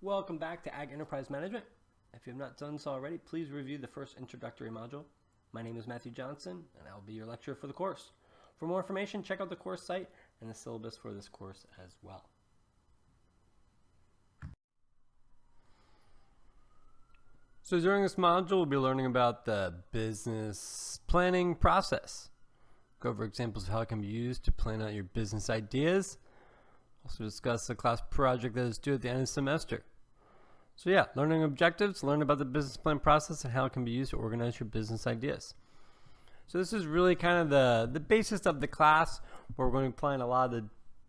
Welcome back to Ag Enterprise Management. If you have not done so already, please review the first introductory module. My name is Matthew Johnson, and I will be your lecturer for the course. For more information, check out the course site and the syllabus for this course as well. So during this module, we'll be learning about the business planning process. Go over examples of how it can be used to plan out your business ideas. Also discuss the class project that is due at the end of the semester. So yeah, learning objectives, learn about the business plan process and how it can be used to organize your business ideas. So this is really kind of the basis of the class, where we're going to be applying a lot of the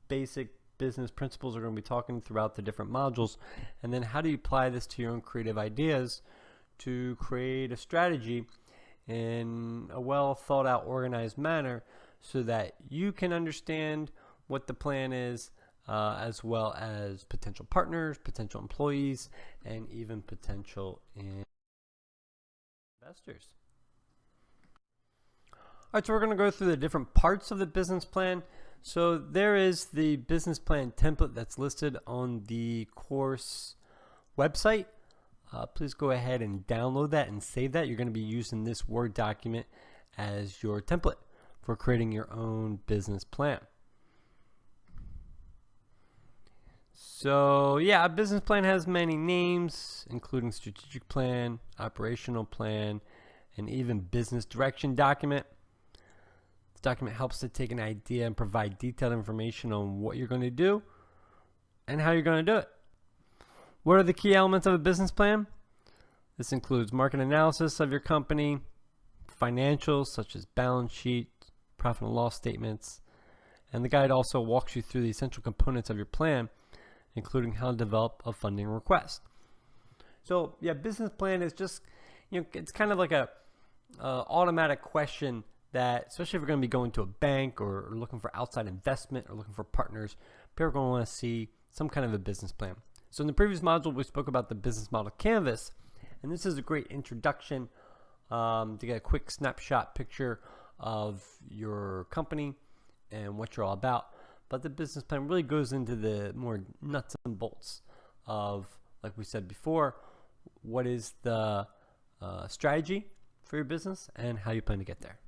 basic business principles we're going to be talking throughout the different modules. And then how do you apply this to your own creative ideas to create a strategy in a well thought out, organized manner so that you can understand what the plan is, as well as potential partners, potential employees, and even potential investors. All right, so we're going to go through the different parts of the business plan. So there is the business plan template that's listed on the course website. Please go ahead and download that and save that. You're going to be using this Word document as your template for creating your own business plan. So yeah, a business plan has many names, including strategic plan, operational plan, and even business direction document. This document helps to take an idea and provide detailed information on what you're going to do and how you're going to do it. What are the key elements of a business plan? This includes market analysis of your company, financials such as balance sheet, profit and loss statements, and the guide also walks you through the essential components of your plan, including how to develop a funding request. So yeah, business plan is just, it's kind of like a automatic question that, especially if you're going to be going to a bank or looking for outside investment or looking for partners, people are going to want to see some kind of a business plan. So in the previous module, we spoke about the business model canvas, and this is a great introduction to get a quick snapshot picture of your company and what you're all about. But the business plan really goes into the more nuts and bolts of, like we said before, what is the strategy for your business and how you plan to get there.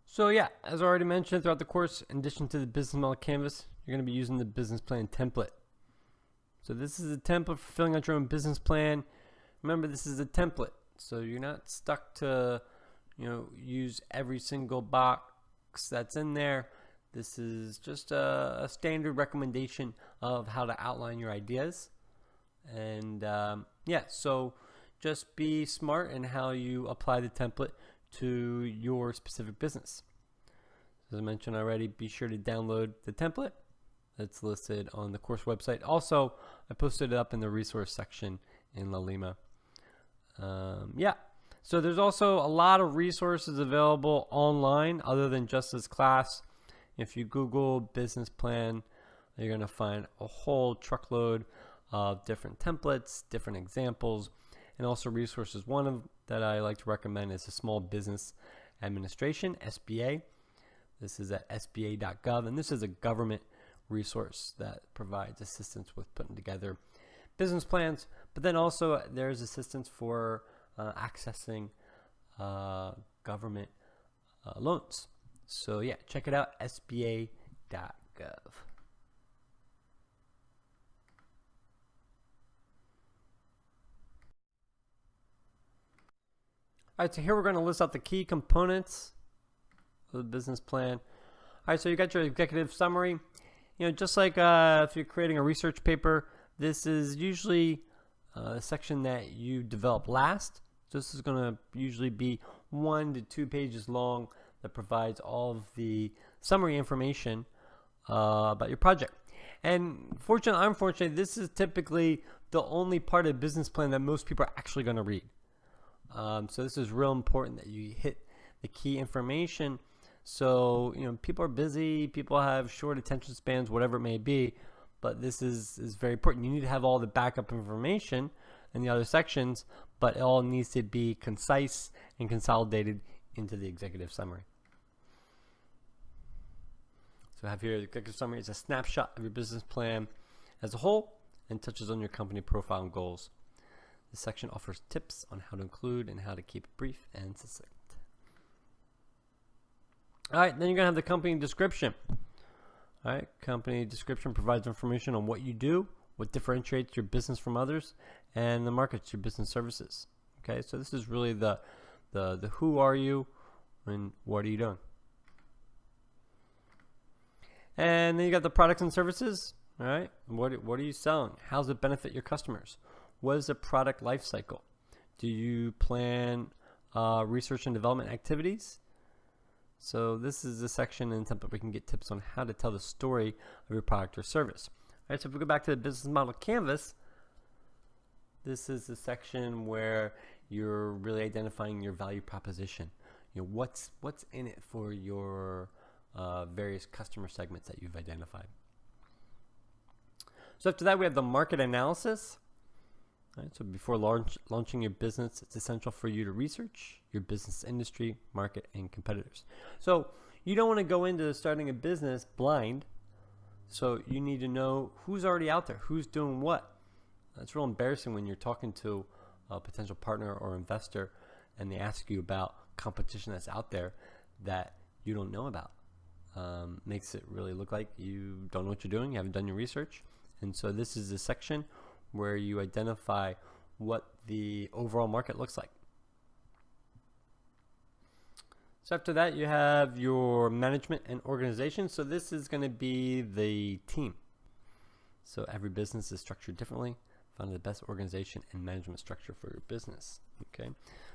So yeah, as I already mentioned throughout the course, in addition to the business model canvas, you're going to be using the business plan template. So this is a template for filling out your own business plan. Remember, this is a template, so you're not stuck to use every single box that's in there. This is just a standard recommendation of how to outline your ideas. And yeah, so just be smart in how you apply the template to your specific business. As I mentioned already, be sure to download the template that's listed on the course website. Also, I posted it up in the resource section in Lalima. Yeah. So there's also a lot of resources available online other than just this class. If you Google business plan, you're going to find a whole truckload of different templates, different examples, and also resources. One of that I like to recommend is the Small Business Administration, SBA. This is at sba.gov, and this is a government resource that provides assistance with putting together business plans. But then also there's assistance for accessing government loans. So yeah, check it out, sba.gov. All right, so here we're going to list out the key components of the business plan. All right, so you got your executive summary. Just like if you're creating a research paper, this is usually a section that you develop last. So this is going to usually be 1 to 2 pages long that provides all of the summary information about your project. And fortunately, unfortunately, this is typically the only part of the business plan that most people are actually going to read. So this is real important that you hit the key information. So, people are busy, people have short attention spans, whatever it may be, but this is very important. You need to have all the backup information in the other sections, but it all needs to be concise and consolidated into the executive summary. So I have here the executive summary is a snapshot of your business plan as a whole and touches on your company profile and goals. This section offers tips on how to include and how to keep it brief and succinct. All right, then you're going to have the company description. All right, company description provides information on what you do, what differentiates your business from others, and the markets your business services. Okay, so this is really the who are you and what are you doing. And then you got the products and services. All right, what are you selling? How does it benefit your customers? What is the product life cycle? Do you plan research and development activities? So this is the section in the template where we can get tips on how to tell the story of your product or service. All right, so if we go back to the business model canvas, this is the section where you're really identifying your value proposition. You know, what's in it for your various customer segments that you've identified. So after that, we have the market analysis. All right, so before launching your business, it's essential for you to research your business industry, market, and competitors. So you don't want to go into starting a business blind. So you need to know who's already out there, who's doing what. It's real embarrassing when you're talking to a potential partner or investor and they ask you about competition that's out there that you don't know about. Makes it really look like you don't know what you're doing, you haven't done your research. And so this is the section where you identify what the overall market looks like. So after that, you have your management and organization. So this is going to be the team. So every business is structured differently. Find the best organization and management structure for your business. Okay,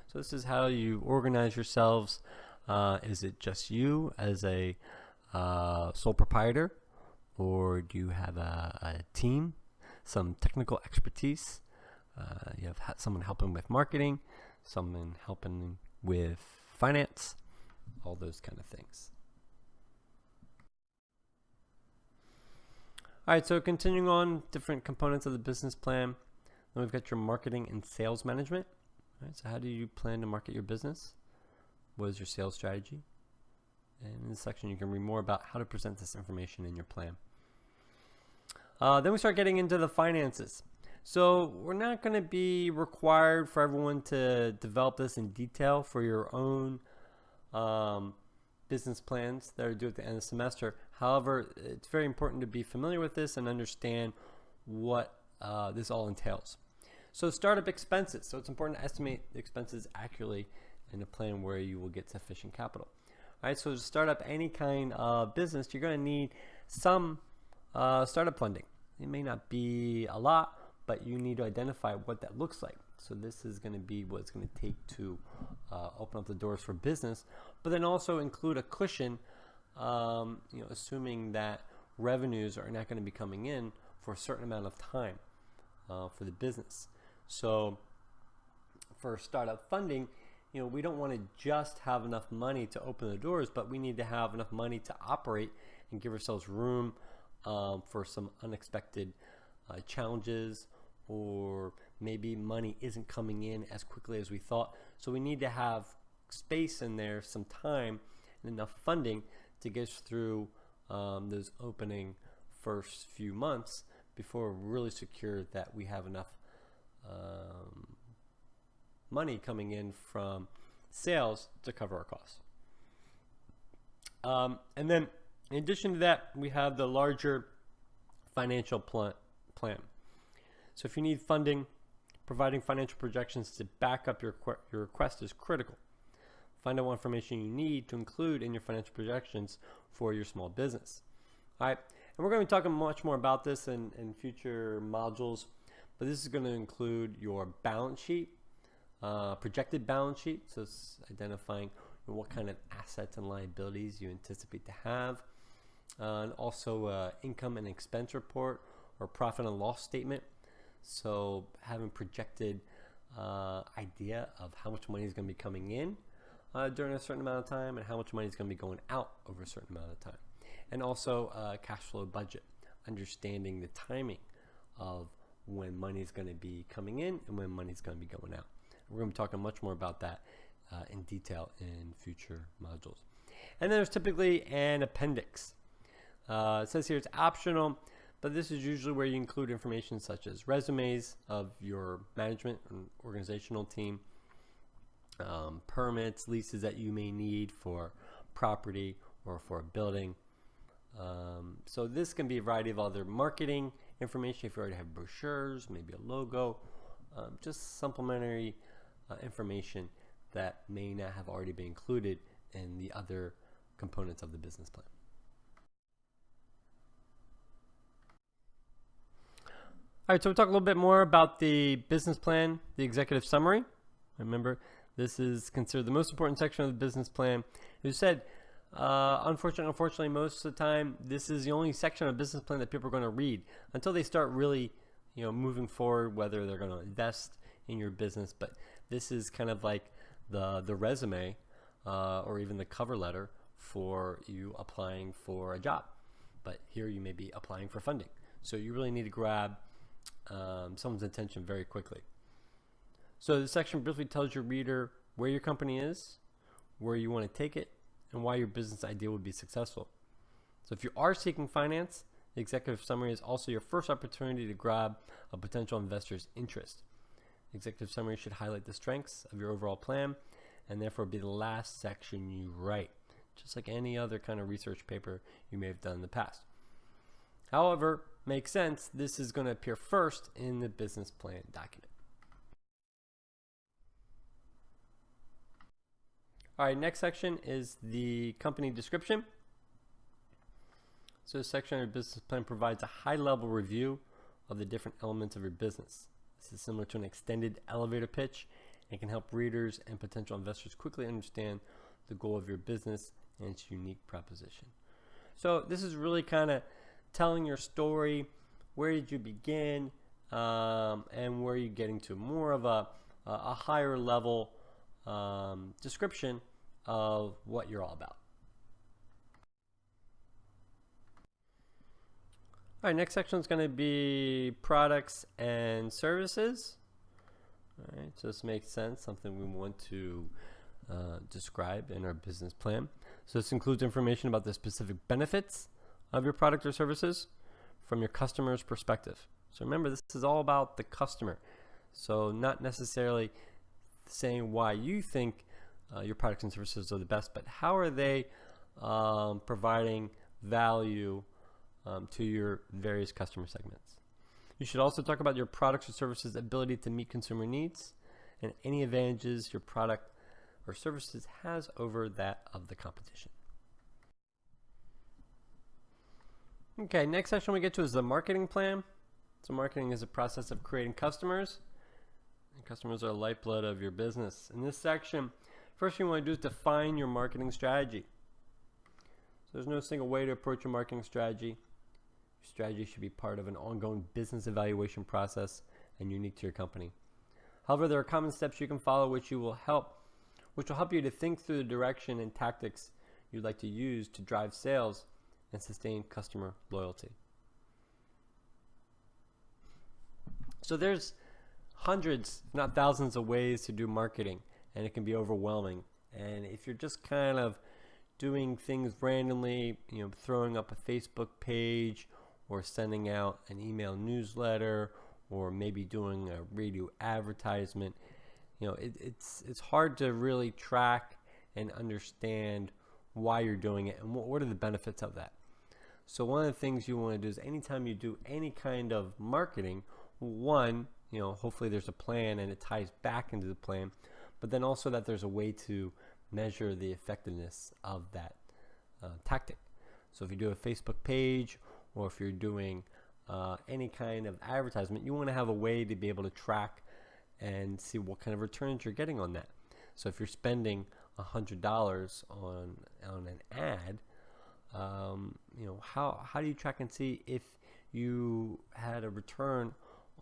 so this is how you organize yourselves. Is it just you as a sole proprietor, or do you have a team, some technical expertise? You have someone helping with marketing, someone helping with finance, all those kind of things. All right, so continuing on, different components of the business plan. Then we've got your marketing and sales management. All right, so how do you plan to market your business? What is your sales strategy? And in this section, you can read more about how to present this information in your plan. Then we start getting into the finances. So we're not going to be required for everyone to develop this in detail for your own business plans that are due at the end of the semester. However, it's very important to be familiar with this and understand what this all entails. So startup expenses. So it's important to estimate the expenses accurately in a plan where you will get sufficient capital. All right, so to start up any kind of business, you're going to need some startup funding. It may not be a lot, but you need to identify what that looks like. So this is going to be what it's going to take to open up the doors for business, but then also include a cushion, assuming that revenues are not going to be coming in for a certain amount of time for the business. So for startup funding, we don't want to just have enough money to open the doors, but we need to have enough money to operate and give ourselves room for some unexpected challenges, or maybe money isn't coming in as quickly as we thought. So we need to have space in there, some time, and enough funding to get us through those opening first few months before we're really secure that we have enough money coming in from sales to cover our costs. And then in addition to that, we have the larger financial plan. So if you need funding, providing financial projections to back up your request is critical. Find out what information you need to include in your financial projections for your small business. All right, and we're going to be talking much more about this in future modules, but this is going to include your balance sheet, projected balance sheet, so it's identifying what kind of assets and liabilities you anticipate to have, and also income and expense report or profit and loss statement. So having projected idea of how much money is going to be coming in during a certain amount of time and how much money is going to be going out over a certain amount of time. And also cash flow budget, understanding the timing of when money is going to be coming in and when money is going to be going out. We're going to be talking much more about that in detail in future modules. And then there's typically an appendix. It says here it's optional, but this is usually where you include information such as resumes of your management and organizational team, permits, leases that you may need for property or for a building. So this can be a variety of other marketing information if you already have brochures, maybe a logo, just supplementary information that may not have already been included in the other components of the business plan. All right, so we'll talk a little bit more about the business plan, the executive summary. Remember, this is considered the most important section of the business plan. As you said, unfortunately, most of the time, this is the only section of business plan that people are going to read until they start really, moving forward, whether they're going to invest in your business. But this is kind of like the resume or even the cover letter for you applying for a job. But here you may be applying for funding. So you really need to grab someone's attention very quickly. So this section briefly tells your reader where your company is, where you want to take it, and why your business idea would be successful. So if you are seeking finance, the executive summary is also your first opportunity to grab a potential investor's interest. The executive summary should highlight the strengths of your overall plan and therefore be the last section you write, just like any other kind of research paper you may have done in the past. However, makes sense, this is going to appear first in the business plan document. All right, next section is the company description. So this section of your business plan provides a high-level review of the different elements of your business. This is similar to an extended elevator pitch and can help readers and potential investors quickly understand the goal of your business and its unique proposition. So this is really kind of telling your story. Where did you begin, and where are you getting to? More of a higher level description of what you're all about. All right, next section is going to be products and services. All right, so this makes sense, something we want to describe in our business plan. So this includes information about the specific benefits of your product or services from your customer's perspective. So remember, this is all about the customer. So not necessarily saying why you think your products and services are the best, but how are they providing value to your various customer segments. You should also talk about your products or services' ability to meet consumer needs and any advantages your product or services has over that of the competition. Okay, next section we get to is the marketing plan. So marketing is a process of creating customers. And customers are the lifeblood of your business. In this section, first thing you want to do is define your marketing strategy. So there's no single way to approach your marketing strategy. Your strategy should be part of an ongoing business evaluation process and unique to your company. However, there are common steps you can follow which will help you to think through the direction and tactics you'd like to use to drive sales and sustain customer loyalty. So there's hundreds, if not thousands, of ways to do marketing, and it can be overwhelming. And if you're just kind of doing things randomly, throwing up a Facebook page or sending out an email newsletter or maybe doing a radio advertisement, it's hard to really track and understand why you're doing it and what are the benefits of that. So one of the things you want to do is anytime you do any kind of marketing, one, hopefully there's a plan and it ties back into the plan, but then also that there's a way to measure the effectiveness of that tactic. So if you do a Facebook page or if you're doing any kind of advertisement, you want to have a way to be able to track and see what kind of returns you're getting on that. So if you're spending $100 on an ad, how do you track and see if you had a return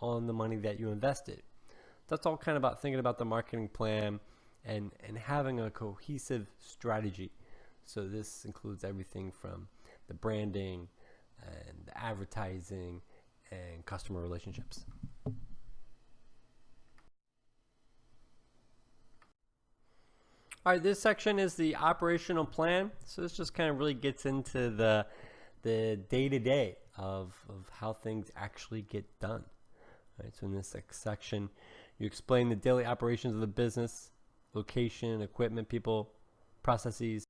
on the money that you invested? That's all kind of about thinking about the marketing plan and having a cohesive strategy. So this includes everything from the branding and the advertising and customer relationships. All right, this section is the operational plan. So this just kind of really gets into the the day-to-day of how things actually get done. Right, so in this section, you explain the daily operations of the business, location, equipment, people, processes,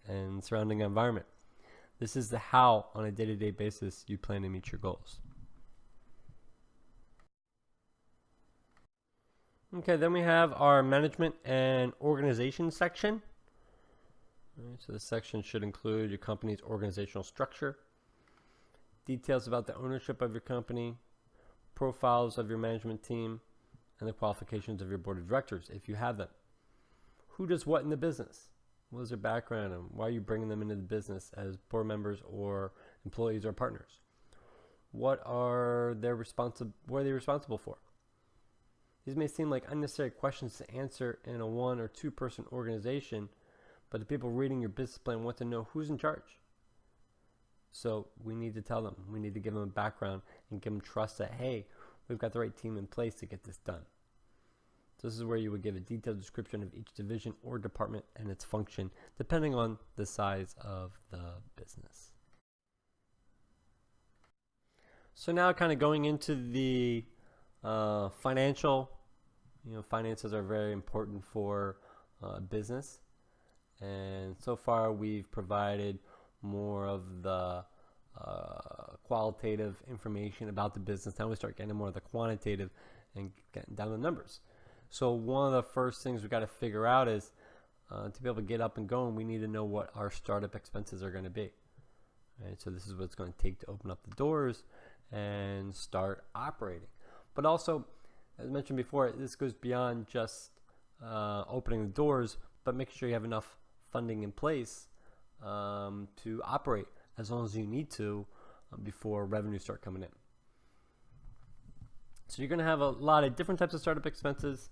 and surrounding environment. This is the how on a day-to-day basis you plan to meet your goals. Okay, then we have our management and organization section. Right, so this section should include your company's organizational structure, details about the ownership of your company, profiles of your management team, and the qualifications of your board of directors, if you have them. Who does what in the business? What is their background, and why are you bringing them into the business as board members or employees or partners? What are they responsible for? These may seem like unnecessary questions to answer in a 1 or 2 person organization, but the people reading your business plan want to know who's in charge. So we need to tell them. We need to give them a background and give them trust that, hey, we've got the right team in place to get this done. So this is where you would give a detailed description of each division or department and its function, depending on the size of the business. So now kind of going into the financial, finances are very important for business. And so far we've provided more of the qualitative information about the business. Now we start getting more of the quantitative and getting down the numbers. So one of the first things we've got to figure out is to be able to get up and going, we need to know what our startup expenses are going to be. Right? So this is what it's going to take to open up the doors and start operating. But also, as mentioned before, this goes beyond just opening the doors, but making sure you have enough funding in place to operate as long as you need to before revenues start coming in. So you're going to have a lot of different types of startup expenses.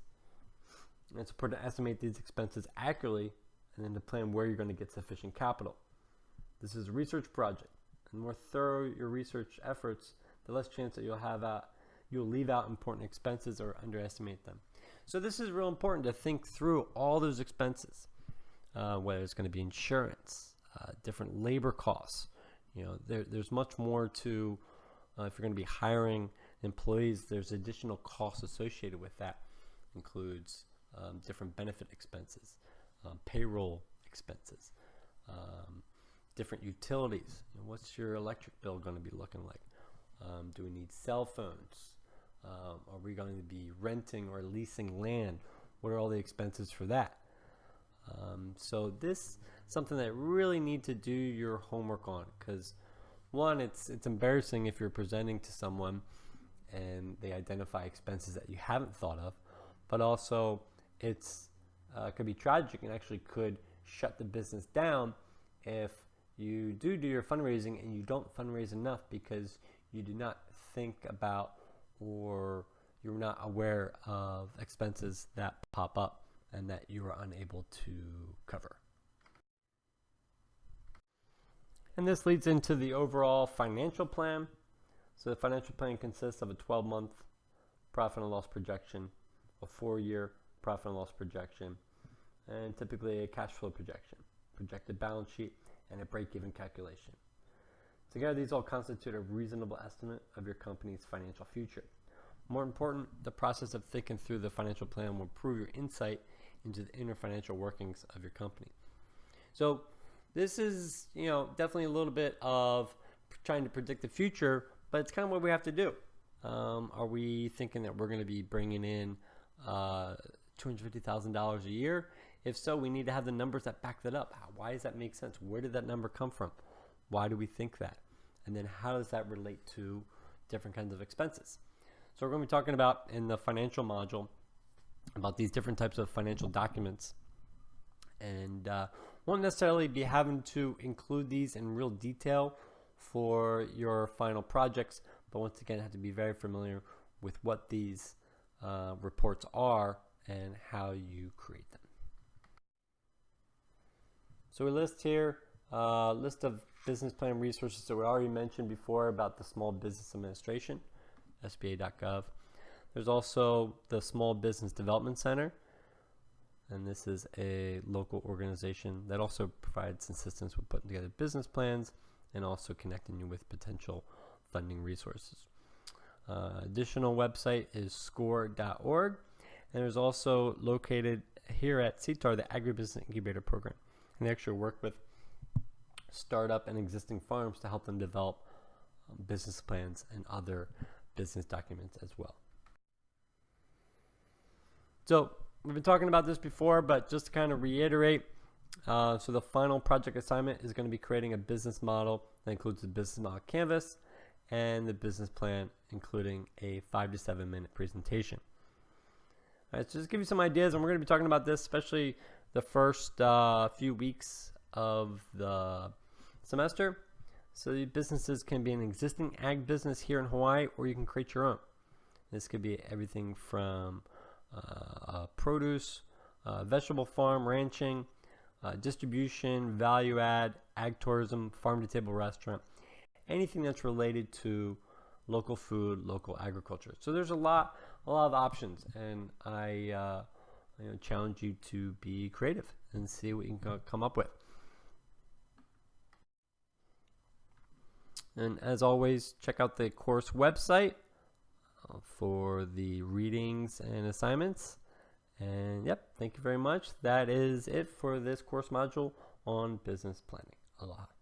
And it's important to estimate these expenses accurately and then to plan where you're going to get sufficient capital. This is a research project. The more thorough your research efforts, the less chance that you'll leave out important expenses or underestimate them. So this is real important to think through all those expenses, whether it's going to be insurance, different labor costs. There's much more to, if you're going to be hiring employees, there's additional costs associated with that. Includes different benefit expenses, payroll expenses, different utilities. What's your electric bill going to be looking like? Do we need cell phones? Are we going to be renting or leasing land? What are all the expenses for that? So this is something that really need to do your homework on, because one, it's embarrassing if you're presenting to someone and they identify expenses that you haven't thought of, but also it's could be tragic and actually could shut the business down if you do your fundraising and you don't fundraise enough because you do not think about or you're not aware of expenses that pop up and that you are unable to cover. And this leads into the overall financial plan. So the financial plan consists of a 12-month profit and loss projection, a 4-year profit and loss projection, and typically a cash flow projection, projected balance sheet, and a break-even calculation. Together, these all constitute a reasonable estimate of your company's financial future. More important, the process of thinking through the financial plan will improve your insight into the inner financial workings of your company. So this is, definitely a little bit of trying to predict the future, but it's kind of what we have to do. Are we thinking that we're going to be bringing in $250,000 a year? If so, we need to have the numbers that back that up. Why does that make sense? Where did that number come from? Why do we think that? And then how does that relate to different kinds of expenses? So we're going to be talking about in the financial module about these different types of financial documents. And won't necessarily be having to include these in real detail for your final projects, but once again, have to be very familiar with what these reports are and how you create them. So we list here a list of business plan resources that we already mentioned before about the Small Business Administration, SBA.gov. There's also the Small Business Development Center, and this is a local organization that also provides assistance with putting together business plans and also connecting you with potential funding resources. Additional website is score.org, and there's also located here at CTAR the Agribusiness Incubator Program, and they actually work with startup and existing farms to help them develop business plans and other business documents as well. So we've been talking about this before, but just to kind of reiterate, so the final project assignment is going to be creating a business model that includes the business model canvas and the business plan, including a 5 to 7 minute presentation. All right, so just give you some ideas, and we're going to be talking about this, especially the first few weeks of the semester. So the businesses can be an existing ag business here in Hawaii, or you can create your own. This could be everything from produce, vegetable farm, ranching, distribution, value add, ag tourism, farm to table restaurant, anything that's related to local food, local agriculture. So there's a lot of options, and I challenge you to be creative and see what you can come up with. And as always, check out the course website for the readings and assignments. And yep, thank you very much. That is it for this course module on business planning. Aloha.